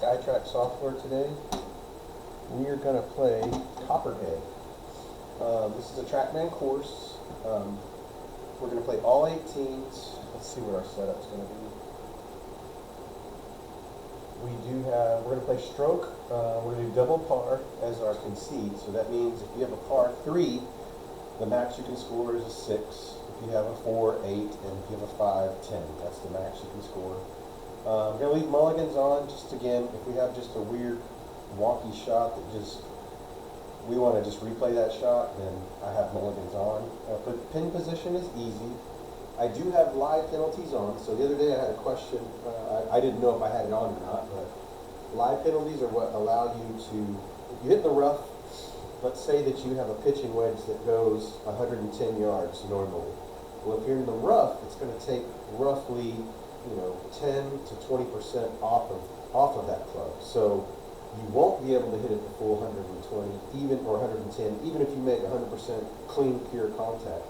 SkyTrak software today. We are going to play CopperHead. This is a TrackMan course. We're going to play all 18s. Let's see what our setup's going to be. We're going to play stroke. We're going to do double par as our concede. So that means if you have a par 3, the max you can score is a 6. If you have a 4, 8, and if you have a 5, 10. That's the max you can score. I'm going to leave mulligans on, just again, if we have just a weird wonky shot that we want to just replay that shot, then I have mulligans on. But pin position is easy. I do have live penalties on, so the other day I had a question, I didn't know if I had it on or not, but live penalties are what allow you to, if you hit the rough, let's say that you have a pitching wedge that goes 110 yards normally. Well, if you're in the rough, it's going to take roughly 10 to 20% off of that club. So you won't be able to hit it the full 120 or 110, even if you make 100% clean, pure contact.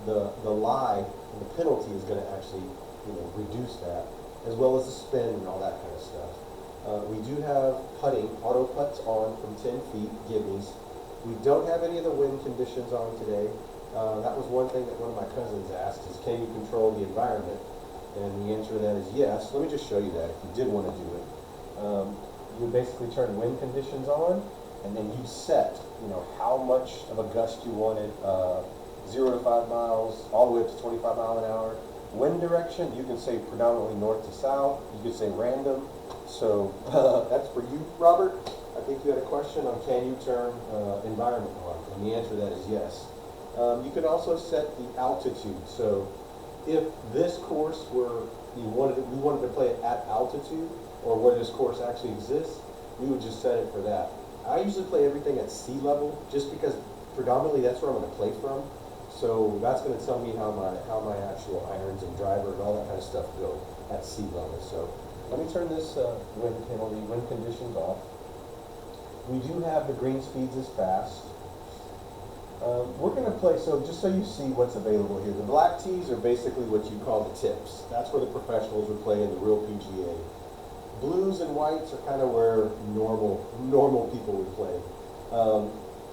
The lie, the penalty is going to actually reduce that, as well as the spin and all that kind of stuff. We do have putting, auto putts on from 10 feet, gimmies. We don't have any of the wind conditions on today. That was one thing that one of my cousins asked, is can you control the environment? And the answer to that is yes. Let me just show you that if you did want to do it. You would basically turn wind conditions on, and then you set, how much of a gust you wanted, 0 to 5 miles, all the way up to 25 miles an hour. Wind direction, you can say predominantly north to south. You could say random. So that's for you, Robert. I think you had a question on can you turn environment on, and the answer to that is yes. You could also set the altitude. So if this course were, we wanted to play it at altitude, or where this course actually exists, we would just set it for that. I usually play everything at sea level, just because predominantly that's where I'm going to play from. So that's going to tell me how my actual irons and driver and all that kind of stuff go at sea level. So let me turn this wind conditions off. We do have the green speeds as fast. We're going to play, so just so you see what's available here, the black tees are basically what you call the tips. That's where the professionals would play in the real PGA. Blues and whites are kind of where normal people would play.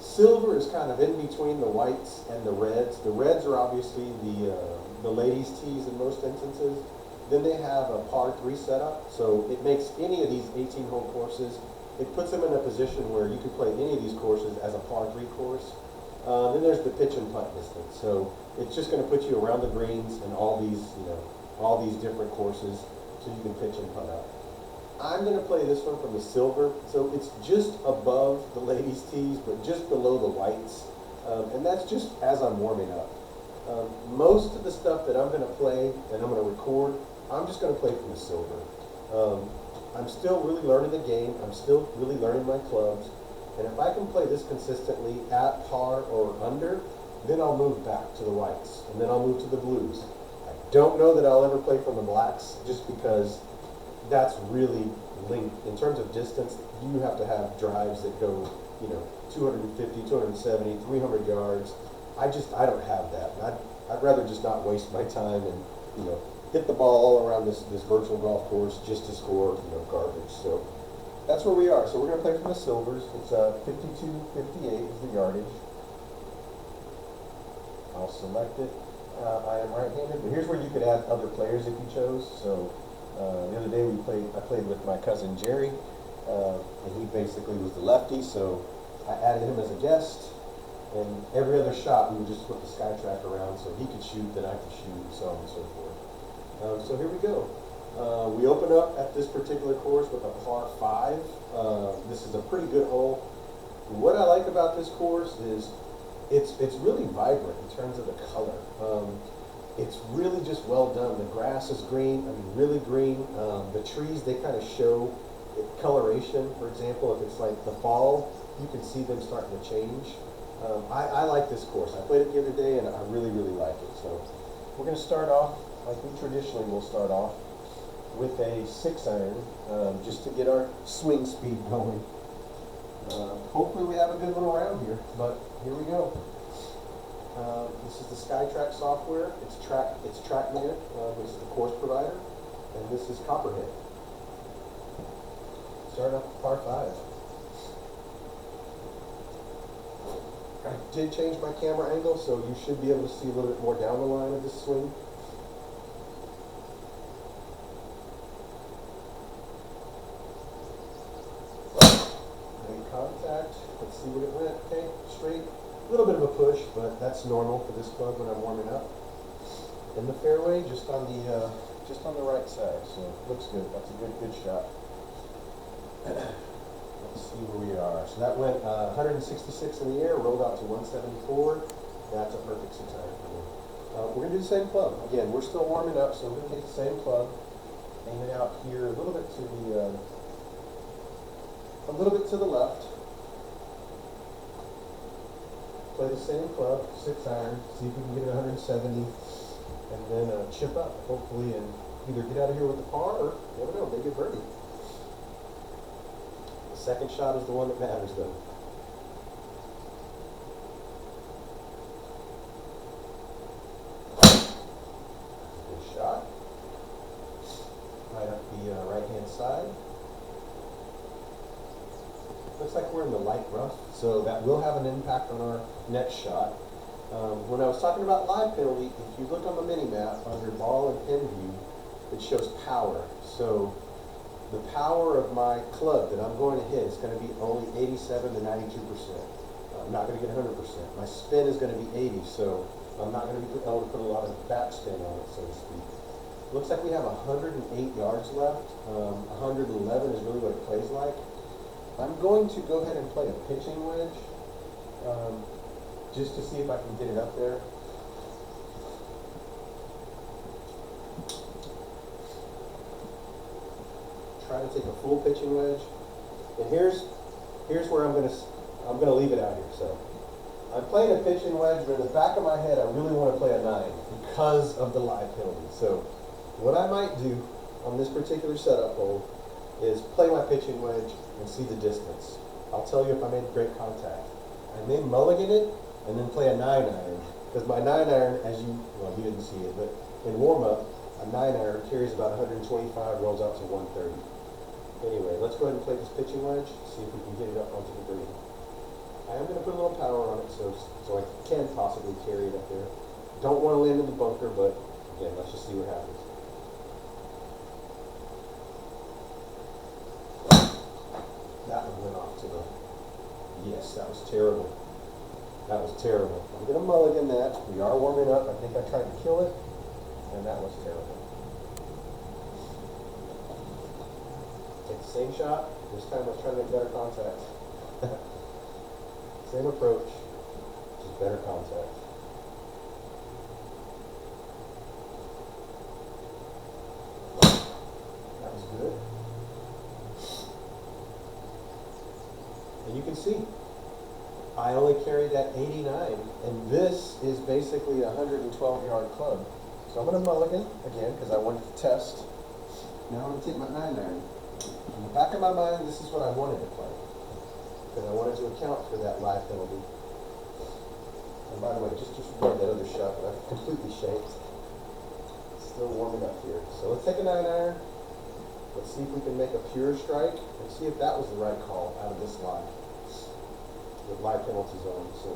Silver is kind of in between the whites and the reds. The reds are obviously the ladies' tees in most instances. Then they have a par 3 setup, so it makes any of these 18-hole courses, it puts them in a position where you can play any of these courses as a par 3 course. Then there's the pitch and putt distance, so it's just going to put you around the greens and all these different courses, so you can pitch and putt out. I'm going to play this one from the silver, so it's just above the ladies' tees, but just below the whites, and that's just as I'm warming up. Most of the stuff that I'm going to play and I'm going to record, I'm just going to play from the silver. I'm still really learning the game. I'm still really learning my clubs. And if I can play this consistently at par or under, then I'll move back to the whites, and then I'll move to the blues. I don't know that I'll ever play from the blacks, just because that's really linked. In terms of distance, you have to have drives that go, 250, 270, 300 yards. I don't have that. I'd rather just not waste my time and, hit the ball all around this virtual golf course just to score, garbage. So that's where we are. So we're going to play from the silvers. It's 52.58 is the yardage. I'll select it. I am right-handed, but here's where you could add other players if you chose. So the other day I played with my cousin Jerry, and he basically was the lefty, so I added him as a guest. And every other shot, we would just flip the SkyTrak around so he could shoot, then I could shoot, and so on and so forth. So here we go. We open up at this particular course with a par 5. This is a pretty good hole. What I like about this course is it's really vibrant in terms of the color. It's really just well done. The grass is green, really green. The trees, they kind of show coloration. For example, if it's like the fall, you can see them starting to change. I like this course. I played it the other day, and I really, really like it. So we're going to start off like we traditionally will start off, with a 6-iron, just to get our swing speed going. Hopefully we have a good one around here, but here we go. This is the SkyTrak software. It's TrackMan, which is the course provider, and this is CopperHead. So starting off with par 5. I did change my camera angle, so you should be able to see a little bit more down the line of this swing. Made contact. Let's see what it went. Okay, straight. A little bit of a push, but that's normal for this club when I'm warming up. In the fairway, just on the right side, so looks good. That's a good shot. Let's see where we are. So that went 166 in the air, rolled out to 174. That's a perfect 6 iron for me. We're gonna do the same club. Again, we're still warming up, so we're gonna take the same club, aim it out here a little bit to the left. Play the same club, 6 iron. See if we can get it 170. And then chip up, hopefully, and either get out of here with the par or, never know, make it birdie. The second shot is the one that matters, though. Good shot. Right up the right-hand side. Looks like we're in the light rough, so that will have an impact on our next shot. When I was talking about live penalty, if you look on the mini-map under ball and pin view, it shows power. So the power of my club that I'm going to hit is going to be only 87 to 92%. I'm not going to get 100%. My spin is going to be 80, so I'm not going to be able to put a lot of backspin on it, so to speak. Looks like we have 108 yards left. 111 is really what it plays like. I'm going to go ahead and play a pitching wedge. Just to see if I can get it up there. Try to take a full pitching wedge. And here's where I'm gonna leave it out here. So I'm playing a pitching wedge, but in the back of my head I really want to play a 9 because of the live penalty. So what I might do on this particular setup hole is play my pitching wedge and see the distance. I'll tell you if I made great contact. I may mulligan it and then play a 9 iron, because my 9 iron, well, you didn't see it, but in warm-up, a 9 iron carries about 125, rolls out to 130. Anyway, let's go ahead and play this pitching wedge, see if we can get it up onto the green. I am going to put a little power on it so I can possibly carry it up there. Don't want to land in the bunker, but again, let's just see what happens. That one went off to the... Yes, that was terrible. That was terrible. I'm going to mulligan that. We are warming up. I think I tried to kill it, and that was terrible. Take the same shot. This time let's try to make better contact. Same approach, just better contact. That was good. And you can see, I only carried that 89, and this is basically a 112-yard club. So I'm going to mulligan again because I wanted to test. Now I'm going to take my 9 iron. In the back of my mind, this is what I wanted to play because I wanted to account for that live penalty. And by the way, just disregard that other shot that I've completely shanked. Still warming up here. So let's take a 9 iron. Let's see if we can make a pure strike and see if that was the right call out of this line. With live penalties on, so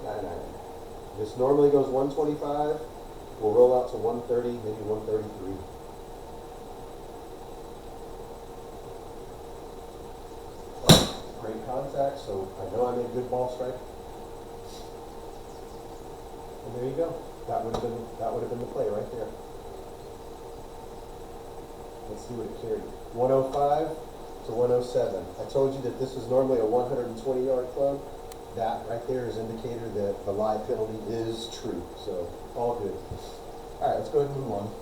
9 iron. This normally goes 125. We'll roll out to 130, maybe 133. Great contact, so I know I made a good ball strike. And there you go. That would have been the play right there. Let's see what it carried. 105 to 107. I told you that this was normally a 120-yard club. That right there is indicator that the live penalty is true. So all good. All right, let's go ahead and move on.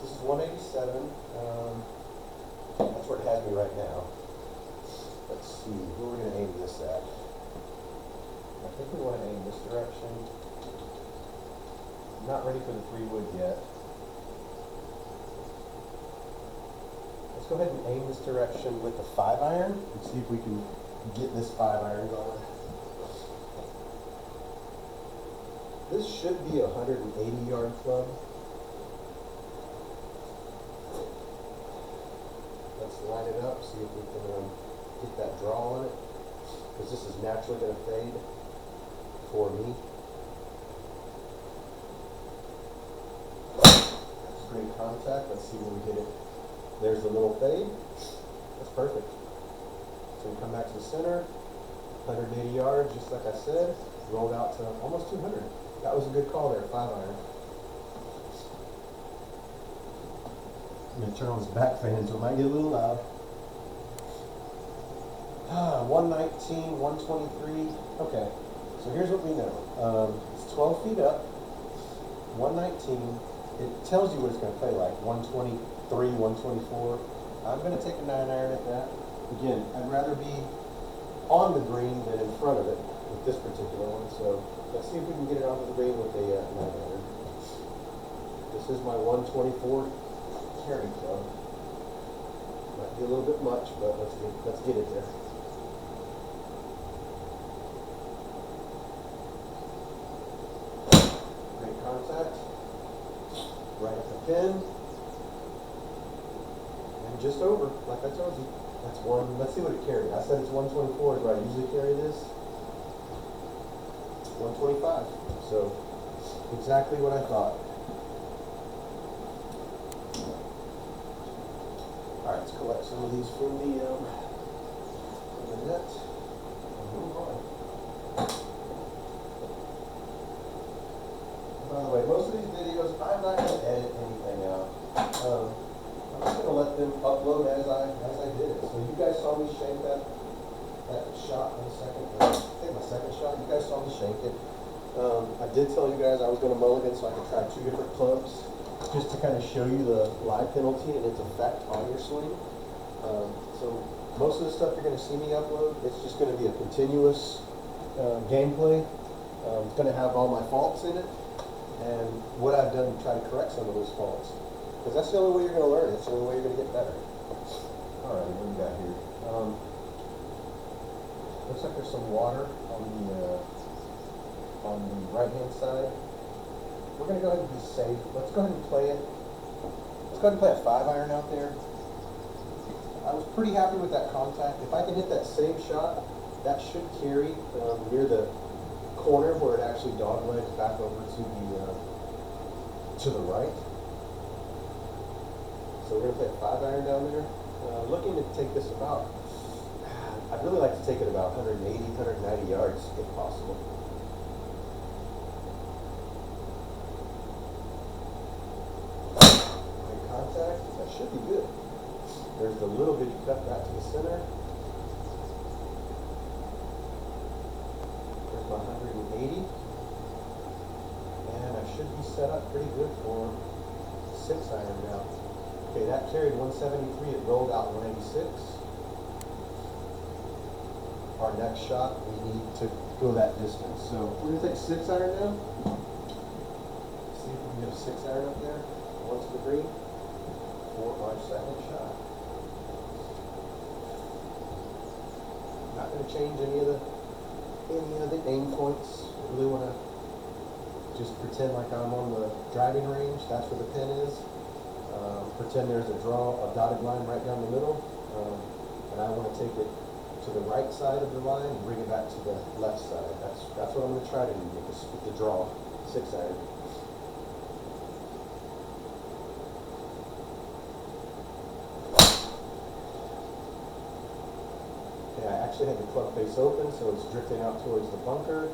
This is 187. That's where it has me right now. Let's see, who we're going to aim this at. I think we want to aim this direction. I'm not ready for the 3-wood yet. Let's go ahead and aim this direction with the 5 iron and see if we can get this 5 iron going. This should be a 180-yard club. Let's line it up, see if we can get that draw on it, because this is naturally going to fade for me. That's great contact. Let's see where we get it. There's the little fade. That's perfect. So we come back to the center, 180 yards, just like I said, rolled out to almost 200. That was a good call there, 5-iron. I'm going to turn on this back fan so it might get a little loud. 119, 123. Okay, so here's what we know. It's 12 feet up, 119. It tells you what it's going to play like, 123, 124. I'm going to take a 9-iron at that. Again, I'd rather be on the green than in front of it with this particular one. So let's see if we can get it onto the green with a 9-iron. This is my 124 carry club. Might be a little bit much, but let's get it there. Great contact. Right at the pin. And just over, like I told you. That's one. Let's see what it carried. I said it's 124 is where I usually carry this. 125. So exactly what I thought. All right, let's collect some of these from the net and move on. By the way, most of these videos, I'm not going to edit anything out. I'm just going to let them upload as I did it. So you guys saw me shank that shot in a second. I think my second shot. You guys saw me shank it. I did tell you guys I was going to mulligan so I could try 2 different clubs, just to kind of show you the lie penalty and its effect on your swing. So most of the stuff you're going to see me upload, it's just going to be a continuous gameplay. It's going to have all my faults in it and what I've done to try to correct some of those faults. Because that's the only way you're going to learn. It's the only way you're going to get better. All right, what do we got here? Looks like there's some water on the right-hand side. We're going to go ahead and be safe. Let's go ahead and play it. Let's go ahead and play a 5-iron out there. I was pretty happy with that contact. If I can hit that same shot, that should carry near the corner where it actually doglegs back over to the right. So we're going to play a 5-iron down there. Looking to take this about, I'd really like to take it about 180, 190 yards if possible. Great contact. That should be good. There's the little bitty cut back to the center. There's my 180. And I should be set up pretty good for 6-iron now. Okay, that carried 173. It rolled out 186. Our next shot, we need to go that distance. So we're going to take 6-iron now. See if we can get a 6-iron up there. Once the green for our second shot. Not going to change any of the aim points. I really want to just pretend like I'm on the driving range. That's where the pin is. Pretend there's a dotted line right down the middle, and I want to take it to the right side of the line and bring it back to the left side. That's what I'm going to try to do with the draw 6-iron. Okay, I actually had the club face open, so it's drifting out towards the bunker.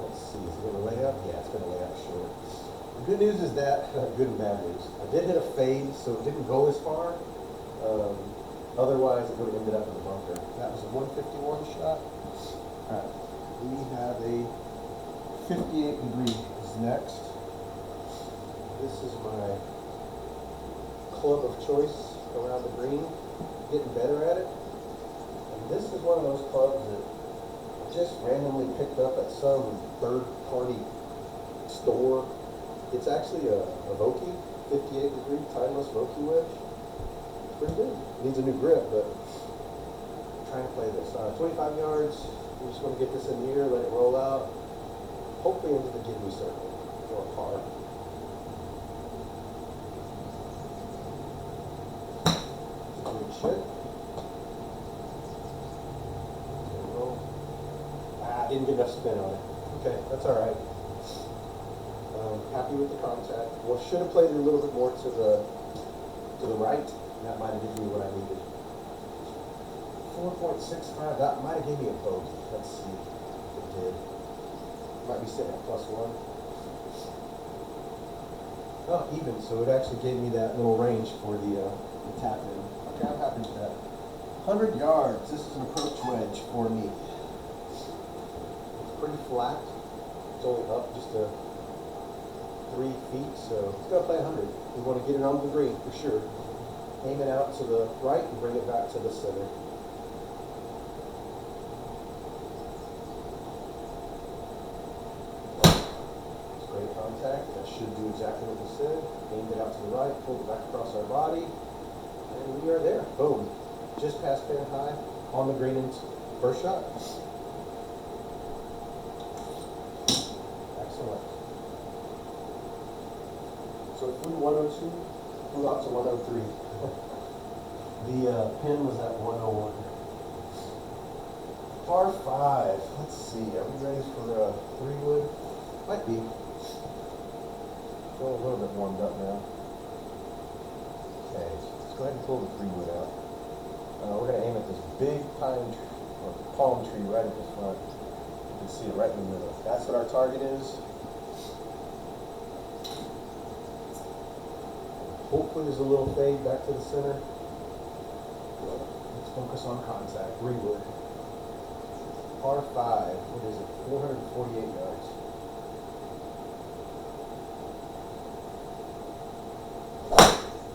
Let's see, is it going to lay up? Yeah, it's going to lay up short. The good news is that, good and bad news. I did hit a fade, so it didn't go as far. Otherwise, it would have ended up in the bunker. That was a 151 shot. All right, we have a 58 degrees next. This is my club of choice around the green. Getting better at it. And this is one of those clubs that I just randomly picked up at some third-party store. It's actually a Vokey, 58 degree timeless Vokey wedge. Pretty good. Needs a new grip, but I'm trying to play this. 25 yards. We just want to get this in the air, let it roll out. Hopefully into the give me circle or a par. should. Didn't get enough spin on it. Okay, that's all right. Happy with the contact. Well, should have played it a little bit more to the right. That might have given me what I needed. 4.65. That might have given me a bogey. Let's see. It did. Might be sitting at +1. Oh, even. So it actually gave me that little range for the tap in. Okay, I'm happy with that. 100 yards. This is an approach wedge for me. Pretty flat. It's only up just 3 feet, so it's gonna play 100. We want to get it on the green for sure. Aim it out to the right and bring it back to the center. It's great contact. That should do exactly what we said. Aimed it out to the right, pulled it back across our body, and we are there. Boom. Just past pin high on the green and first shot. So it flew 102, flew out to 103. The pin was at 101. Par 5. Let's see. Are we ready for 3-wood? Might be. Feel a little bit warmed up now. Okay, let's go ahead and pull the 3-wood out. We're going to aim at this big pine or palm tree right at the front. You can see it right in the middle. That's what our target is. Hopefully there's a little fade back to the center. Let's focus on contact. 3-wood. Par 5. What is it? 448 yards.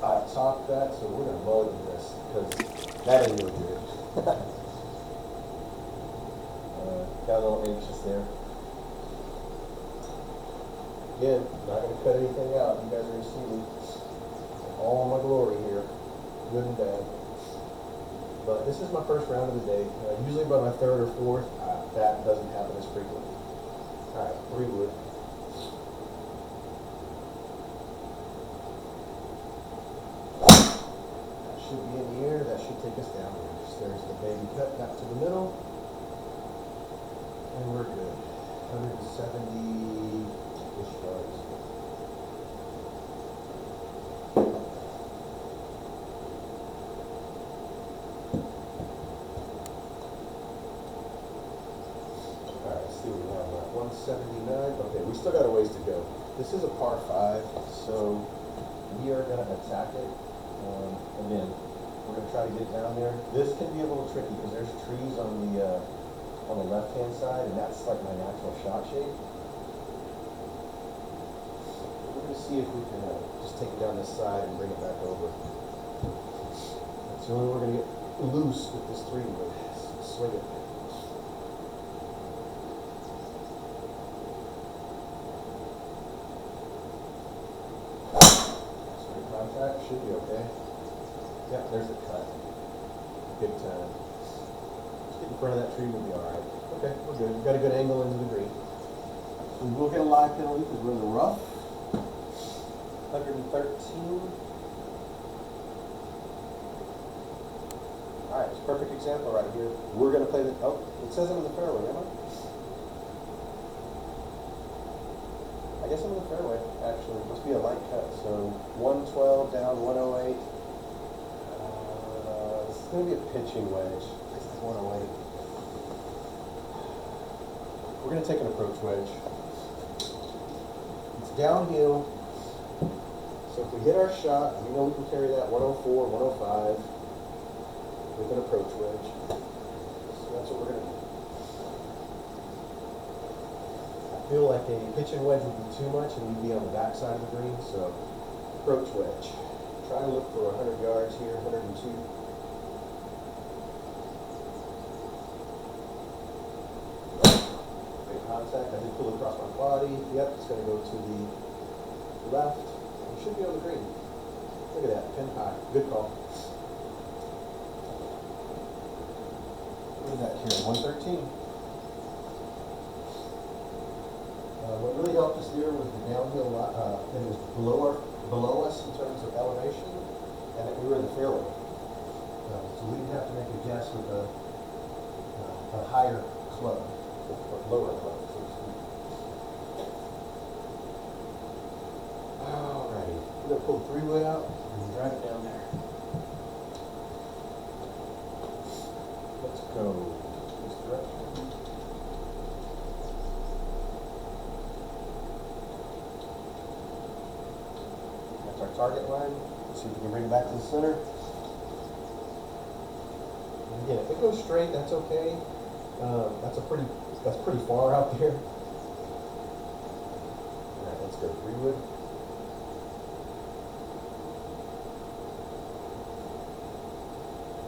I topped that, so we're going to bug this because that ain't no good. Got a little anxious there. Again, not going to cut anything out. You guys are going to see me. All my glory here, good and bad. But this is my first round of the day. Usually by my 3rd or 4th, that doesn't happen as frequently. All right, 3-wood. That should be in the air. That should take us downwards. There's the baby cut back to the middle, and we're good. 170-ish yards. Alright, 179. Okay, we still got a ways to go. This is a par 5, so we are going to attack it. Again, we're going to try to get it down there. This can be a little tricky because there's trees on the left-hand side, and that's like my natural shot shape. We're going to see if we can just take it down this side and bring it back over. That's the only way we're going to get loose with this 3-wood. Swing it. That should be okay. Yep, there's the cut. Big time. Just get in front of that tree, we'll be alright. Okay, we're good. We've got a good angle into the green. We will get a live penalty because we're in the rough. 113. Alright, it's a perfect example right here. We're going to play the... Oh, it says I'm in the fairway, am I? I guess I'm in the fairway, actually. It must be a light cut. So 112 down, 108. This is going to be a pitching wedge. This is 108. We're going to take an approach wedge. It's downhill. So if we hit our shot, we know we can carry that 104, 105 with an approach wedge. So that's what we're going to do. I feel like a pitching wedge would be too much and we'd be on the back side of the green, so approach wedge. Try to look for 100 yards here, 102. Great contact. I did pull it across my body. Yep, it's going to go to the left. We should be on the green. Look at that, pin high. Good call. What is that here? 113. What really helped us there was the downhill, it was below us in terms of elevation, and that we were in the fairway. So we'd have to make a guess with a higher club, or lower club, so to speak. Alrighty, we're gonna pull the 3-wood out and drive it down there. Let's go this direction. That's our target line. Let's see if we can bring it back to the center. And again, if it goes straight, that's okay. That's pretty far out there. All right, let's go 3-wood.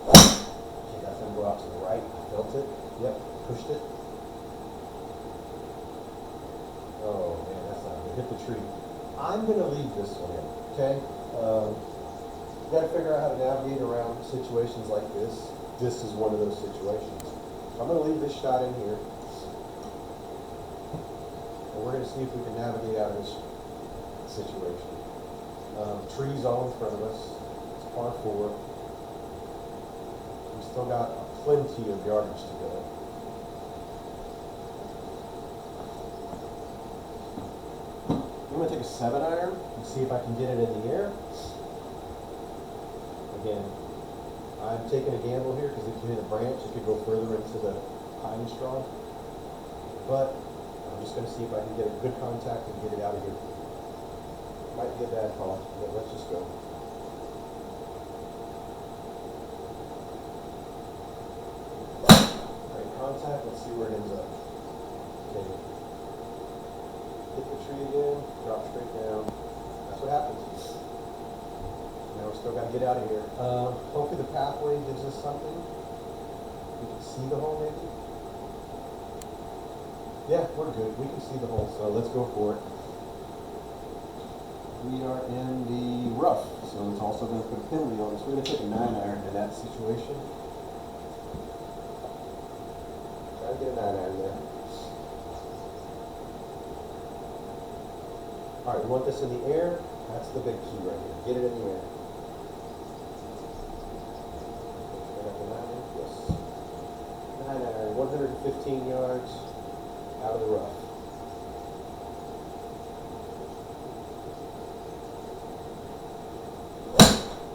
Okay, that's gonna go out to the right. Felt it. Yep, pushed it. Oh man, that's not gonna hit the tree. I'm gonna leave this one in. Okay. You got to figure out how to navigate around situations like this. This is one of those situations. So I'm going to leave this shot in here. And we're going to see if we can navigate out of this situation. Trees all in front of us. It's par 4. We still got plenty of yardage to go. I'm going to take a 7-iron and see if I can get it in the air. Again, I'm taking a gamble here because if you hit a branch, it could go further into the pine straw. But I'm just going to see if I can get a good contact and get it out of here. Might be a bad call, but let's just go. Great contact. Let's see where it ends up. Okay. Hit the tree again. Drop straight down. That's what happens. Now we still got to get out of here. Hopefully the pathway gives us something. We can see the hole maybe. Yeah, we're good. We can see the hole, so let's go for it. We are in the rough, so it's also going to put a penalty on us. We're going to take a 9-iron in that situation. Try to get a 9-iron there. All right, we want this in the air. That's the big key right here. Get it in the air. Yes. 9-iron, 115 yards out of the rough.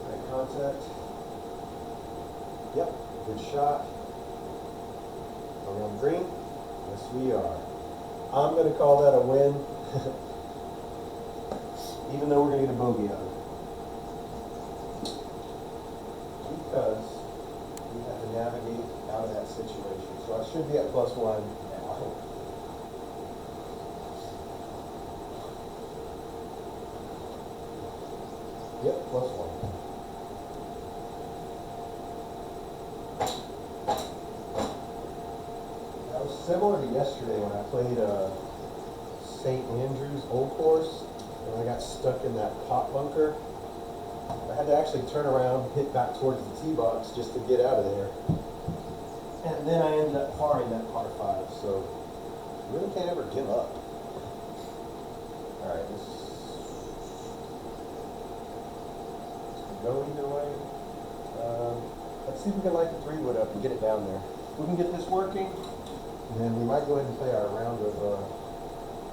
Right contact. Yep, good shot. Are we on green? Yes, we are. I'm going to call that a win. Even though we're going to get a bogey out of it. Because we have to navigate out of that situation. So I should be at +1 now. Yep, +1. That was similar to yesterday when I played St. Andrews Old Course. And I got stuck in that pot bunker. I had to actually turn around, hit back towards the tee box just to get out of there. And then I ended up parring that par 5, so you really can't ever give up. Alright, this can go either way. Let's see if we can light the 3-wood up and get it down there. If we can get this working, then we might go ahead and play our round of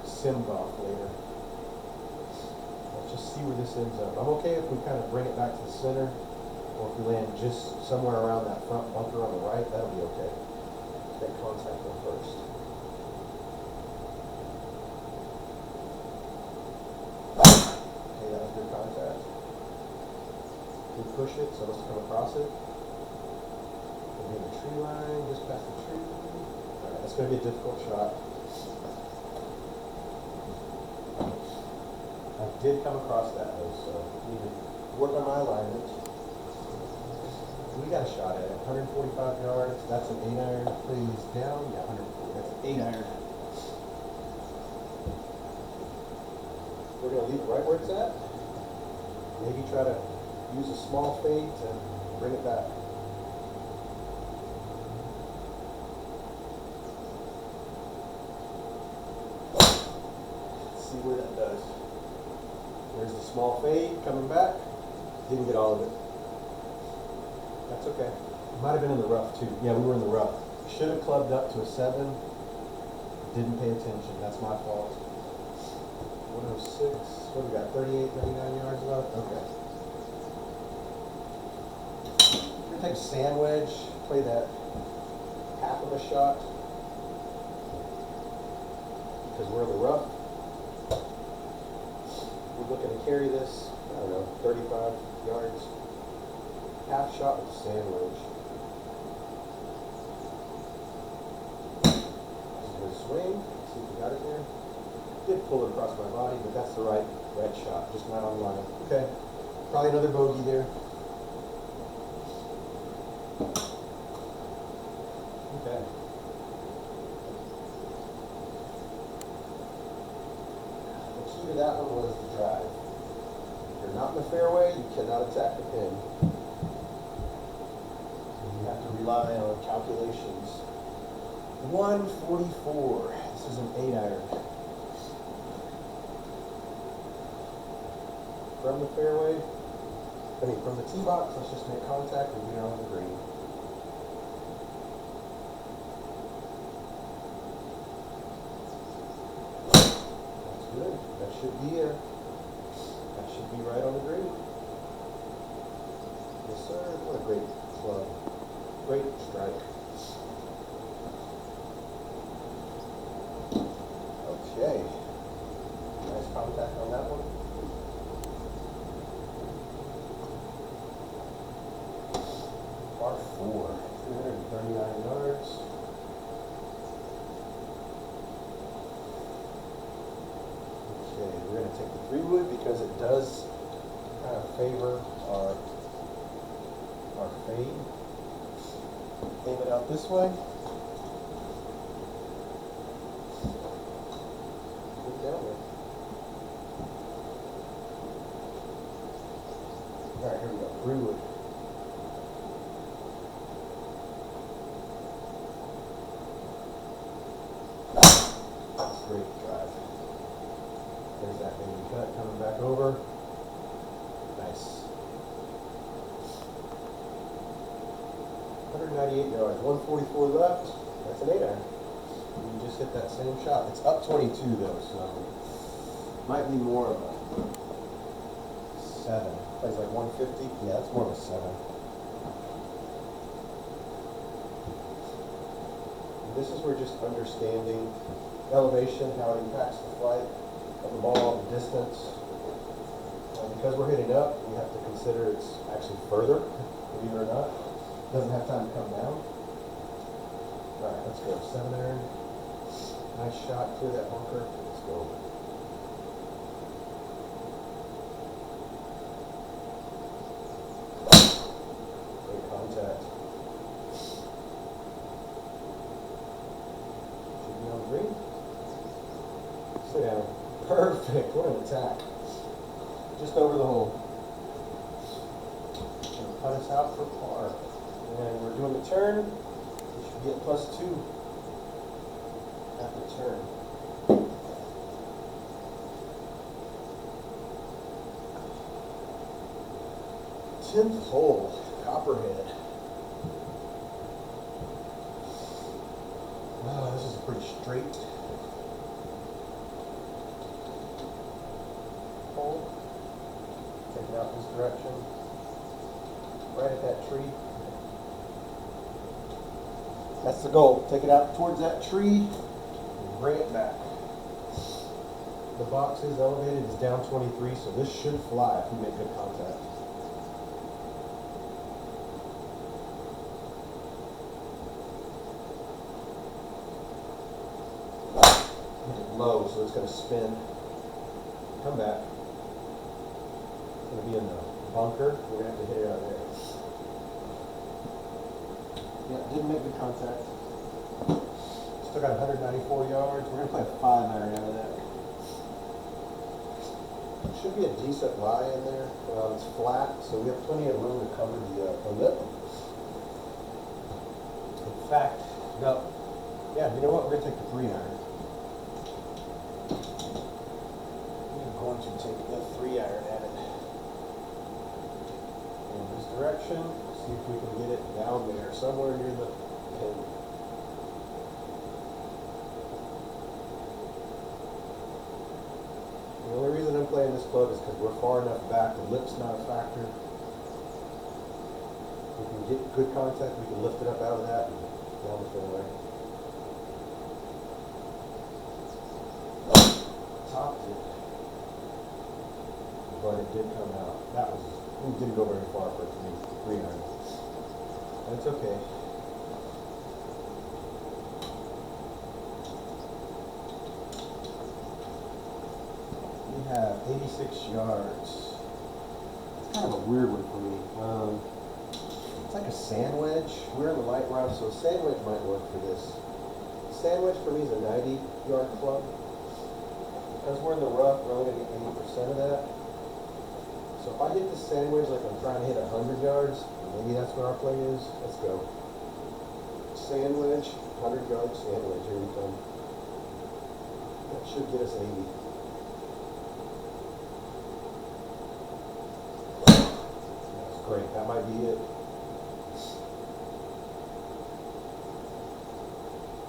sim golf later. Just see where this ends up. I'm okay if we kind of bring it back to the center, or if we land just somewhere around that front bunker on the right, that'll be okay. Get contact on first. Okay, that was good contact. We push it, so let's come across it. We'll be in the tree line, just past the tree. Alright, that's going to be a difficult shot. I did come across that though, so I need to work on my alignment. We got a shot at it. 145 yards. That's an 8-iron. Please down. Yeah, 140. That's an 8-iron. We're going to leave it right where it's at. Maybe try to use a small fade to bring it back. Let's see where that does. There's the small fade coming back. Didn't get all of it. That's okay. Might have been in the rough too. Yeah, we were in the rough. Should have clubbed up to a 7. Didn't pay attention. That's my fault. 106. What do we got? 38, 39 yards left? Okay. We're going to take a sand wedge, play that half of a shot. Because we're in the rough. We're looking to carry this, I don't know, 35 yards. Half shot with a sand wedge. Swing, see if we got it there. Did pull it across my body, but that's the right shot, just not on line. Okay, probably another bogey there. Okay. The key to that one was the drive. If you're not in the fairway, you cannot attack the pin. You have to rely on calculations. 144. This is an 8-iron. From the fairway, from the tee box, let's just make contact and get on the green. That's good. That should be right on the green. Yes, sir. What a great club. Great strike. Okay, nice contact on that one. Par 4, 339 yards. Okay, we're going to take the 3-wood because it does kind of favor our fade. Aim it out this way. Alright, here we go. 3-wood. That's a great drive. There's that thing we cut coming back over. Nice. 198 yards, 144 left. That's an 8-iron. You just hit that same shot. It's up 22 though, so might be more of a 7. Plays like 150. Yeah, that's more of a 7. And this is where just understanding elevation, how it impacts the flight of the ball, the distance. Because we're hitting up, we have to consider it's actually further, believe it or not. Doesn't have time to come down. All right, let's go. 7-iron. Nice shot. Clear that bunker. Let's go. Great contact. Should be on the green. Sit down. Perfect. What an attack. Just over the hole. And cut us out for par. And we're doing the turn. We should be at +2 at the turn. 10th hole, CopperHead. Oh, this is pretty straight hole. Take it out this direction. Right at that tree. That's the goal. Take it out towards that tree and bring it back. The box is elevated, it's down 23, so this should fly if we make good contact. Hit it low, so it's going to spin. Come back. It's going to be in the bunker. We're going to have to hit it out there. Yeah, didn't make good contact. Still got 194 yards. We're going to play a 5-iron out of that. Should be a decent lie in there. It's flat, so we have plenty of room to cover the lip. In fact, no. Yeah, you know what? We're going to take the 3-iron. We're going to take the 3-iron at it. And just direction. See if we can get it down there, somewhere near the pin. The only reason I'm playing this club is because we're far enough back, the lip's not a factor. We can get good contact, we can lift it up out of that and down the fairway. Topped it, but it did come out. That was, it didn't go very far for a 3-iron. That's okay. We have 86 yards. It's kind of a weird one for me. It's like a sand wedge. We're in the light rough, so a sand wedge might work for this. Sand wedge for me is a 90-yard club. Because we're in the rough, we're only going to get 80% of that. So if I hit the sand wedge like I'm trying to hit 100 yards, maybe that's where our play is. Let's go. Sand wedge, 100-yard sand wedge. Here we come. That should get us 80. That's great. That might be it.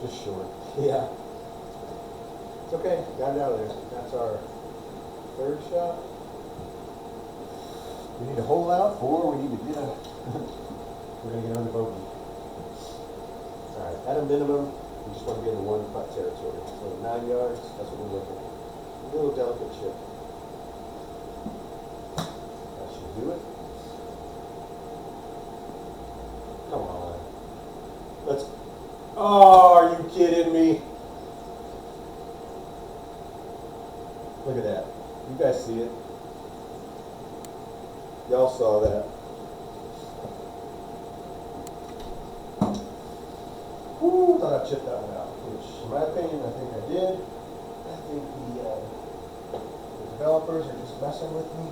Just short. Yeah. It's okay. Got it out of there. That's our third shot. We need to hold out, or we need to get a. We're going to get under bogey. Alright, at a minimum, we just want to be in the 1-putt territory. So 9 yards, that's what we're looking at. A little delicate chip. That should do it. Come on. Let's. Oh, are you kidding me? Look at that. You guys see it? Y'all saw that. Woo, thought I chipped that one out. Which, in my opinion, I think I did. I think the developers are just messing with me.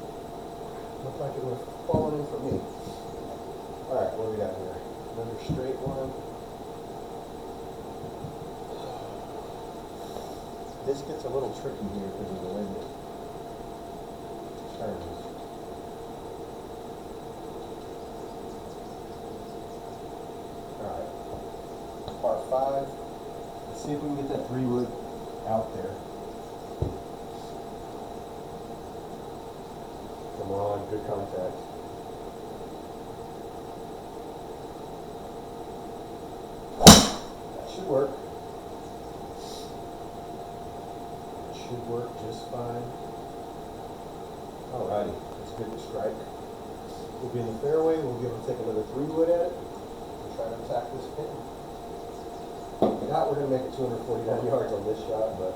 Looked like it was falling in for me. Alright, what do we got here? Another straight one. This gets a little tricky here because of the way it turns. Alright. Par 5. Let's see if we can get that 3-wood out there. Come on, good contact. That should work. Should work just fine. Alrighty, let's get the strike. We'll be in the fairway, we'll be able to take another 3-wood at it and try to attack this pin. I doubt we're going to make it 249 yards on this shot, but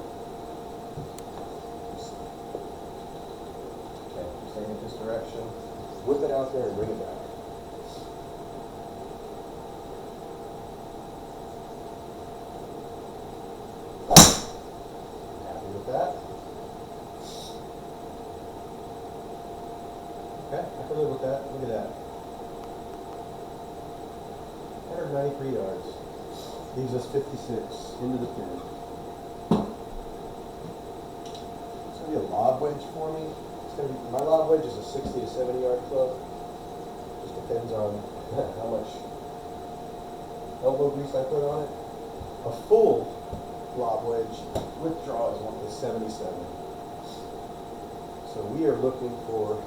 okay, staying in this direction. Whip it out there and bring it back. That. Okay, I can live with that. Look at that. 193 yards. Leaves us 56 into the pin. It's going to be a lob wedge for me. It's going to be, my lob wedge is a 60 to 70 yard club. Just depends on how much elbow grease I put on it. A full lob wedge withdraw is 77. So we are looking for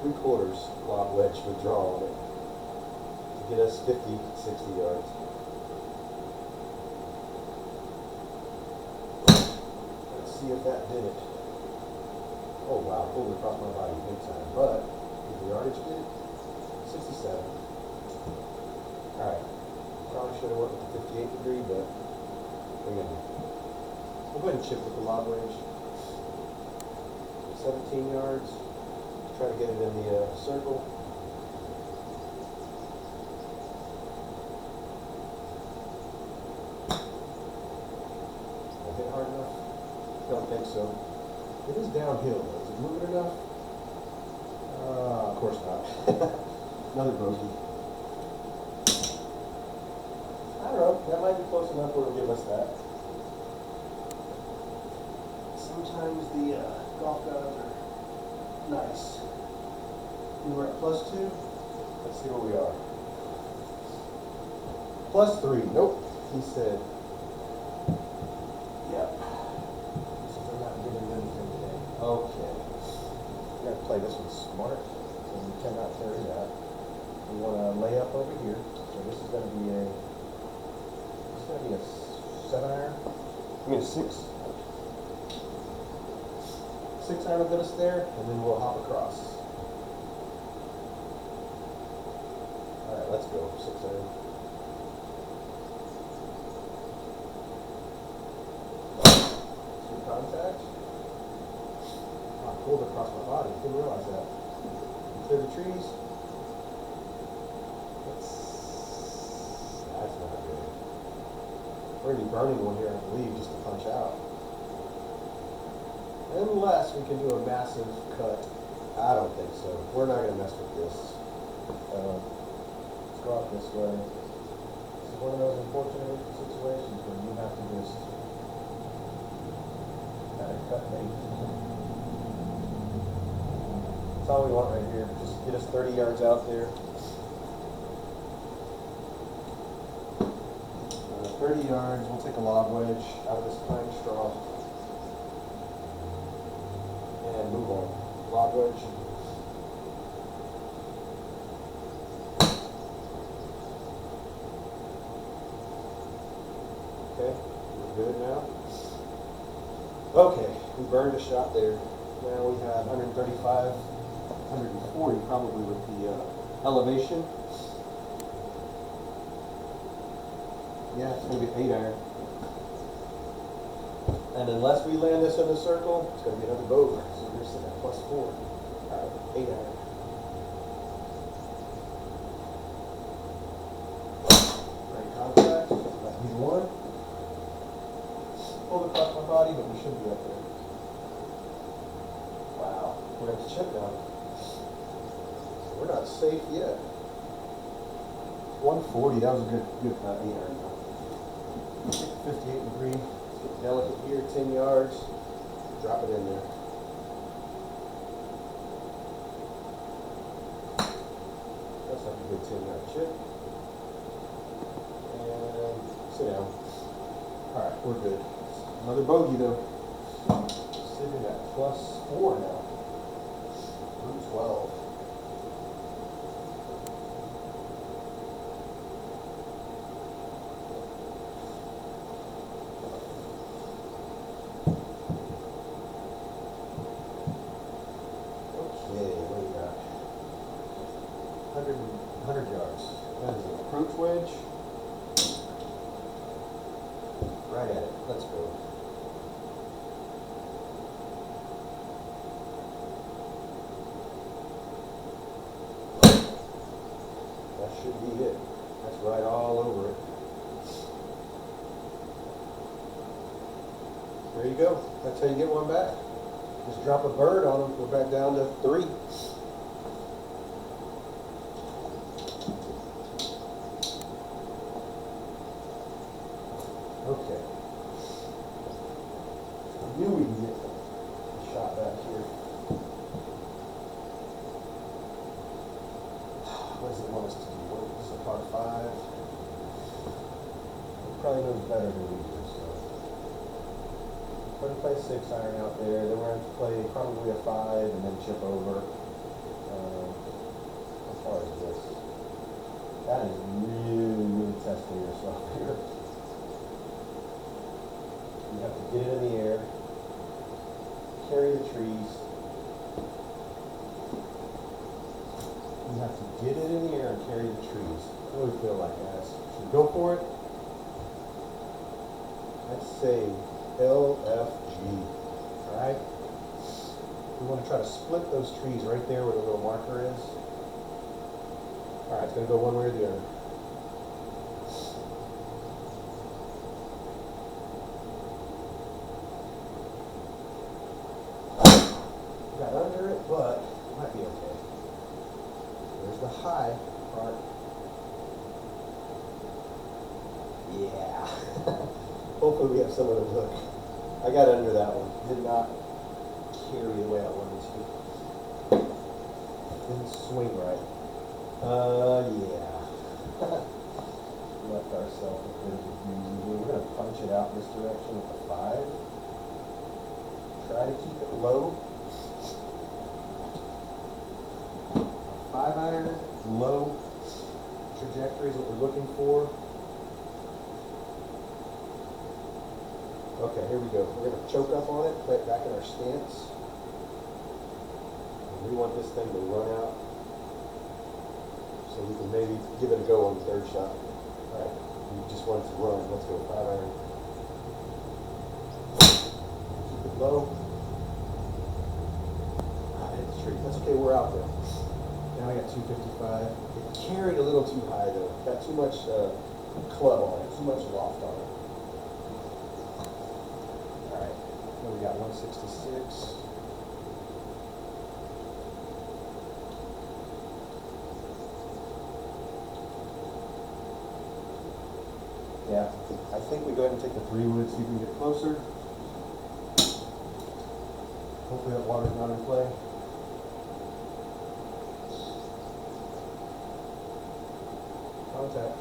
3/4 lob wedge withdrawal on it to get us 50, 60 yards. Let's see if that did it. Oh wow, pulled across my body big time. But did the yardage did it? 67. Alright. Probably should have went with the 58 degree, but we're gonna do. We'll go ahead and chip with the lob wedge. 17 yards. Try to get it in the circle. Did I hit hard enough? Don't think so. It is downhill. Is it moving enough? Of course not. Another bogey. I don't know. That might be close enough where it'll give us that. Sometimes the golf guys are nice. We were at +2. Let's see where we are. +3. Nope. He said, yep. We're not getting anything today. Okay. We're going to play this one smart, so we cannot carry that. We want to lay up over here. So this is going to be a 7-iron. I mean a 6. 6-iron will get us there, and then we'll hop across. All right, let's go. 6-iron. Contact. I pulled across my body. Didn't realize that. Clear the trees. That's not good. We're going to be burning one here, I believe, just to punch out. Unless we can do a massive cut. I don't think so. We're not going to mess with this. Let's go out this way. This is one of those unfortunate situations where you have to just cut bait. That's all we want right here. Just get us 30 yards out there. 30 yards, we'll take a log wedge out of this pine straw and move on. Log wedge. Okay, we're good now. Okay, we burned a shot there. Now we have 135, 140 probably with the elevation. Yeah, it's going to be an 8-iron. And unless we land this in a circle, it's going to be another bogey. So we're sitting at +4. All right, 8-iron. Great contact. That'd be 1. Pulled across my body, but we should be up there. Wow, we're going to chip now. We're not safe yet. 140, that was a good 8-iron. 58 degree. Let's get delicate here, 10 yards. Drop it in there. That's like a good 10-yard chip. And sit down. Alright, we're good. Another bogey though. Sitting at +4 now. Through 12. Okay, what do we got? 100 yards. That is an approach wedge. Right at it. Let's go. That should be it. That's right all over it. There you go. That's how you get one back. Just drop a bird on them. We're back down to 3. Okay. I knew we can get a shot back here. What does it want us to do? What is this, a par 5? It probably knows better than we do, so. We're going to play 6-iron out there. Then we're going to play probably a 5 and then chip over. How far is this? That is really testing yourself here. You have to get it in the air, carry the trees. You have to get it in the air and carry the trees. What do we feel like, guys? Should we go for it? Let's say LFG. Alright? We want to try to split those trees right there where the little marker is. Alright, it's going to go one way or the other. Got under it, but it might be okay. There's the high part. Yeah. Hopefully we have somewhere to look. I got under that one. Did not carry the way I wanted to. Didn't swing right. Yeah. Left ourselves a bit of a confusion here. We're gonna punch it out this direction with the 5. Try to keep it low. 5-iron, low trajectory is what we're looking for. Okay, here we go. We're gonna choke up on it, play it back in our stance. And we want this thing to run out so we can maybe give it a go on the 3rd shot. All right, we just want it to run. Let's go 5-iron. Keep it low. Hit the tree. That's okay, we're out there. Now I got 255. It carried a little too high though. Got too much club on it, too much loft on it. Alright, then we got 166. Yeah, I think we go ahead and take the 3-wood, see if we can get closer. Hopefully that water's not in play. Contact.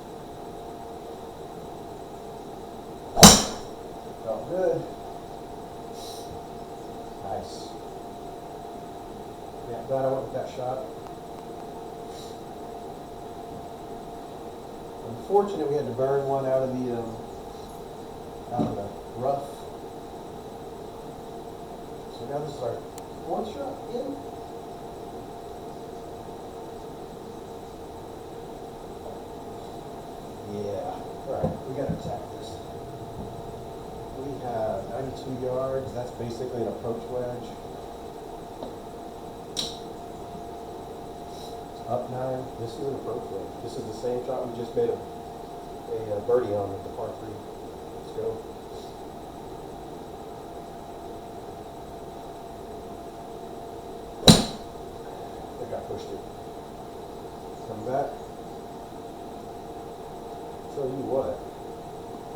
Felt good. Nice. Yeah, glad I went with that shot. Unfortunate we had to burn one out of the rough. So now this is our 4th shot in. Yeah, alright, we gotta attack this. We have 92 yards, that's basically an approach wedge. Up 9, this is an approach wedge. This is the same shot we just made a birdie on with the par 3. Let's go. I think I pushed it. Come back. Tell you what,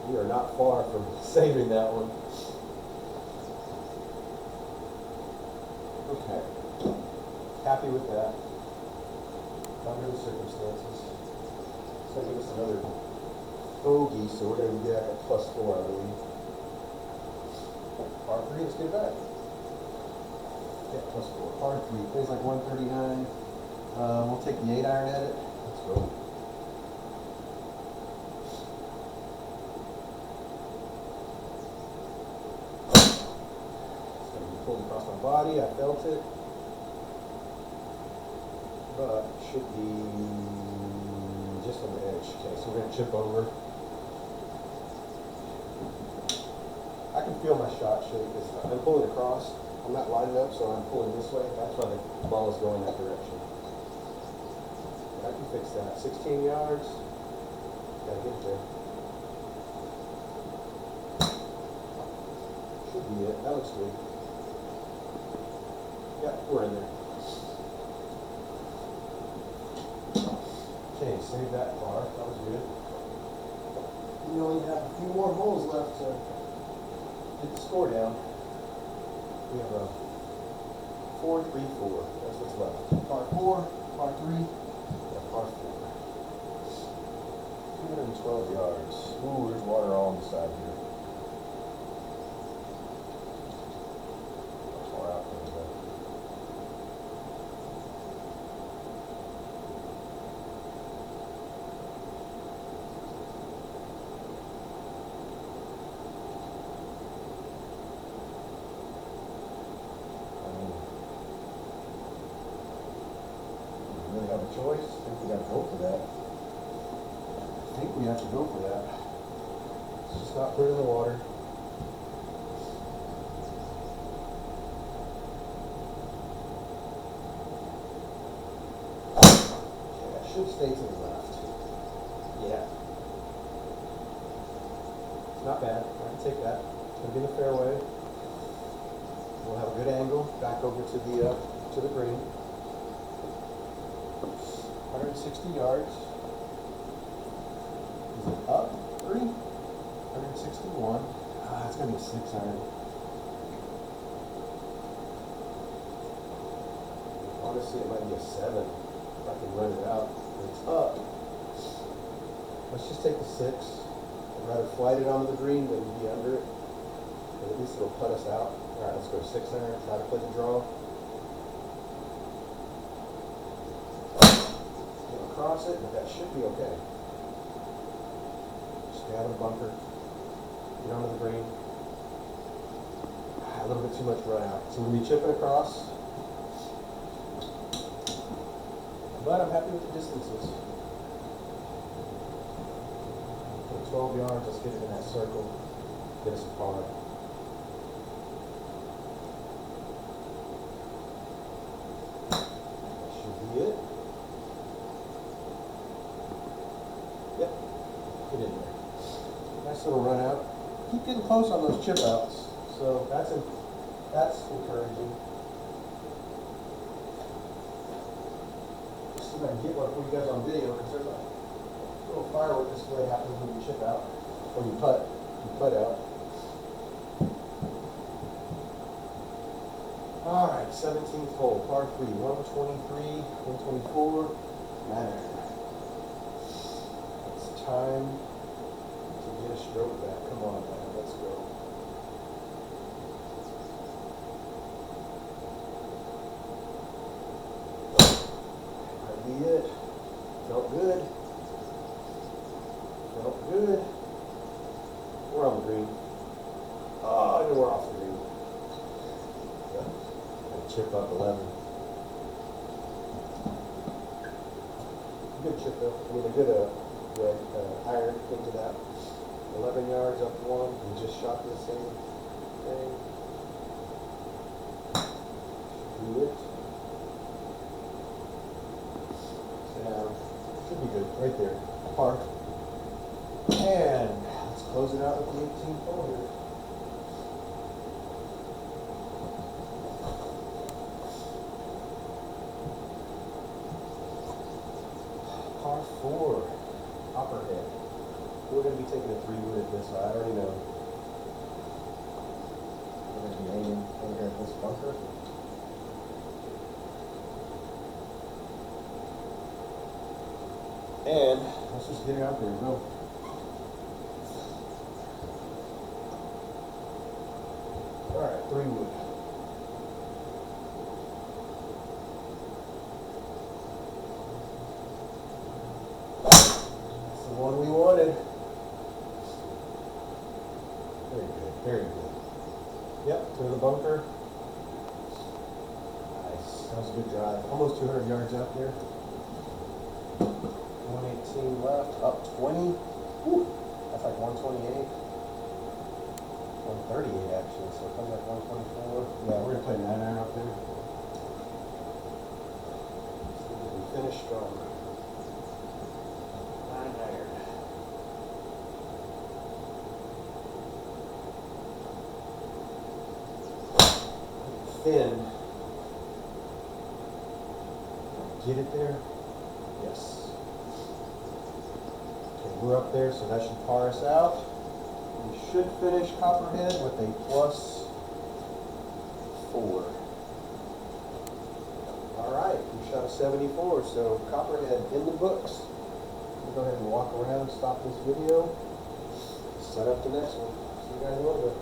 we are not far from saving that one. Okay, happy with that. Under the circumstances, it's going to give us another bogey, so we're going to get at +4, I believe. Par 3, let's get it back. Yeah, +4. Par 3, plays like 139. We'll take the 8-iron at it. Let's go. Pulled across my body, I felt it, but should be just on the edge. Okay, so we're going to chip over. I can feel my shot shake this time. I'm pulling across. I'm not lining up, so I'm pulling this way. That's why the ball is going that direction. I can fix that. 16 yards. Gotta get there. Should be it. That looks good. Yeah, we're in there. Okay, save that par. That was good. We only have a few more holes left to get the score down. We have a 4-3-4. That's what's left. Par 4, par 3, yeah, par 4. 212 yards. Ooh, there's water all on the side here. Far out there, but. Have a choice. I think we got to go for that. I think we have to go for that. Let's just not put it in the water. Okay, I should stay to the left. Yeah. It's not bad. I can take that. It's going to be in the fairway. We'll have a good angle back over to the green. 160 yards. Is it up 3? 161. It's going to be a 6-iron. Honestly, it might be a 7 if I can run it out. let's just take the 6. I'd rather flight it onto the green than be under it. But at least it'll put us out. All right, let's go 6 iron, try to play the draw. Get across it, but that should be okay. Stay out of the bunker. Get onto the green. A little bit too much run out. So we'll be chipping across. But I'm happy with the distances. 12 yards, let's get it in that circle. Get us a par. That should be it. Yep. Get in there. Nice little run out. Keep getting close on those chip outs. So that's encouraging. Let's see if I can get one for you guys on video, because there's a little firework display happens when you chip out, or you putt out. All right, 17th hole, par 3, 123, 124, 9 iron. It's time to get a stroke back. Come on, man, let's go. That'd be it. Felt good. Felt good. We're on the green. Oh, no, we're off the green. Gotta chip up 11. Good chip though. With a good iron into that. 11 yards up one. We just shot the same thing. Do it. Sit down. Should be good. Right there. Park. And let's close it out with the 18th hole here. Par 4, CopperHead. We're going to be taking a 3-wood at this, so I already know. We're going to be aiming over here at this bunker. And let's just get it out there and go. Alright, 3-wood. That's the one we wanted. Very good, very good. Yep, to the bunker. Nice, that was a good drive. Almost 200 yards out there. 118 left, up 20. Whew, that's like 128. 138 actually, so it comes like 124. Yeah, we're gonna play 9 iron up there. See if we can finish strong. 9 iron. Thin. Get it there? Yes. Okay, we're up there, so that should par us out. We should finish CopperHead with a +4. All right, we shot a 74, so CopperHead in the books. We'll go ahead and walk around, stop this video, set up the next one. See you guys in a little bit.